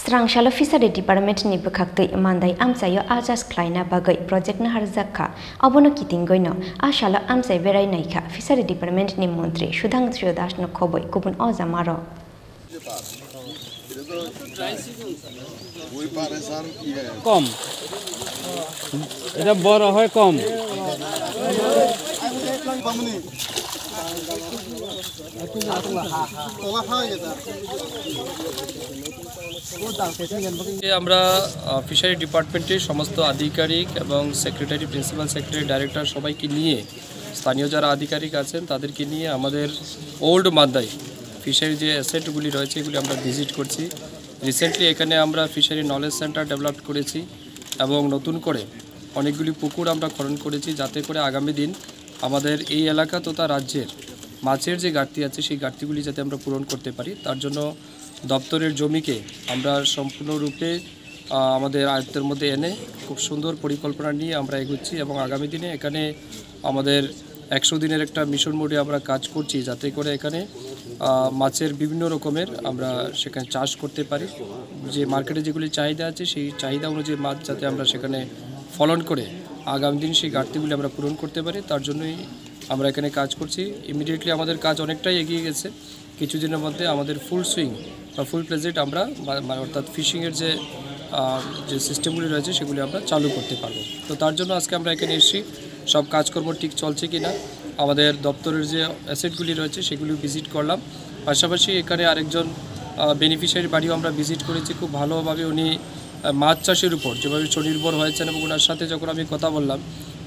Srangshala Fishery Department ni bukhaktui mandai amsayo ajas khlaina bagai project na harjakha abono kitinggoino ashala amsai berai naikha Fishery Department ni mantri Sudhanshu Das no khoboi kubun ozamaro কম এটা বড় হয় কম আমরা fishery ডিপার্টমেন্টের সমস্ত আধিকারিক এবং secretary principal secretary director সবাইকে নিয়ে স্থানীয় যারা আধিকারিক আছেন তাদেরকে নিয়ে আমাদের ওল্ড মান্দাই ফিশারি যে অ্যাসেটগুলি রয়েছে এগুলি আমরা ভিজিট করছি। রিসেন্টলি এখানে আমরা ফিশারি নলেজ সেন্টার ডেভেলপ করেছি এবং নতুন করে অনেকগুলি পুকুর আমরা খনন করেছি যাতে করে আগামী দিন আমাদের এই এলাকা তথা রাজ্যের মাছের যে ঘাটতি আছে সেই ঘাটতিগুলি যাতে আমরা পূরণ করতে পারি তার জন্য দপ্তরের জমিকে আমরা সম্পূর্ণরূপে আমাদের আয়ত্তের মধ্যে এনে খুব সুন্দর পরিকল্পনা নিয়ে আমরা এগোচ্ছি এবং আগামী দিনে এখানে আমাদের 100 দিনের একটা মিশন মোডে আমরা কাজ করছি যাতে করে এখানে মাছের বিভিন্ন রকমের আমরা সেখানে চাষ করতে পারি। যে মার্কেটে যেগুলি চাহিদা আছে সেই চাহিদা অনুযায়ী মাছ যাতে আমরা সেখানে ফলন করে আগামী দিন সেই ঘাটতিগুলি আমরা পূরণ করতে পারি তার জন্যই আমরা এখানে কাজ করছি। ইমিডিয়েটলি আমাদের কাজ অনেকটাই এগিয়ে গেছে, কিছুদিনের মধ্যে আমাদের ফুল সুইং বা ফুল প্লেজেট আমরা অর্থাৎ ফিশিংয়ের যে সিস্টেমগুলি রয়েছে সেগুলি আমরা চালু করতে পারবো। তো তার জন্য আজকে আমরা এখানে এসেছি সব কাজকর্ম ঠিক চলছে কি না আমাদের দপ্তরের যে অ্যাসেটগুলি রয়েছে সেগুলি ভিজিট করলাম। পাশাপাশি এখানে আরেকজন বেনিফিশিয়ারি বাড়িও আমরা ভিজিট করেছি, খুব ভালোভাবে উনি মাছ চাষের উপর যেভাবে স্বনির্ভর হয়েছেন এবং ওনার সাথে যখন আমি কথা বললাম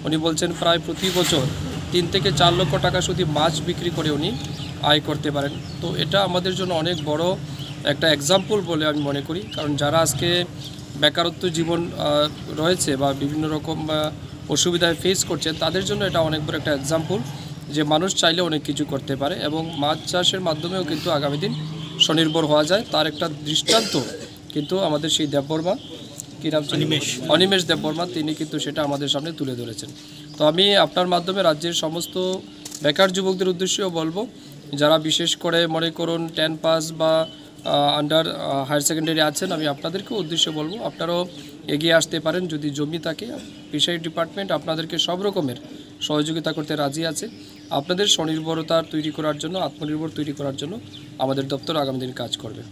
উনি বলছেন প্রায় প্রতি বছর 3 থেকে 4 লক্ষ টাকা শুধু মাছ বিক্রি করে উনি আয় করতে পারেন। তো এটা আমাদের জন্য অনেক বড় একটা এক্সাম্পল বলে আমি মনে করি, কারণ যারা আজকে বেকারত্ব জীবন রয়েছে বা বিভিন্ন রকম অসুবিধায় ফেস করছেন তাদের জন্য এটা অনেক বড় একটা এক্সাম্পল যে মানুষ চাইলে অনেক কিছু করতে পারে এবং মাছ চাষের মাধ্যমেও কিন্তু আগামী দিন স্বনির্ভর হওয়া যায়। তার একটা দৃষ্টান্ত কিন্তু আমাদের সেই দেববর্মা কী নাম অনিমেষ দেববর্মা তিনি কিন্তু সেটা আমাদের সামনে তুলে ধরেছেন। তো আমি আপনার মাধ্যমে রাজ্যের সমস্ত বেকার যুবকদের উদ্দেশ্যেও বলবো যারা বিশেষ করে মনে করুন 10 পাস বা আন্ডার হায়ার সেকেন্ডারি আছেন, আমি আপনাদেরকেও উদ্দেশ্যে বলবো আপনারাও এগিয়ে আসতে পারেন যদি জমি থাকে। ফিশারি ডিপার্টমেন্ট আপনাদেরকে সব রকমের সহযোগিতা করতে রাজি আছে। আপনাদের স্বনির্ভরতা তৈরি করার জন্য আত্মনির্ভর তৈরি করার জন্য আমাদের দপ্তর আগামী দিন কাজ করবে।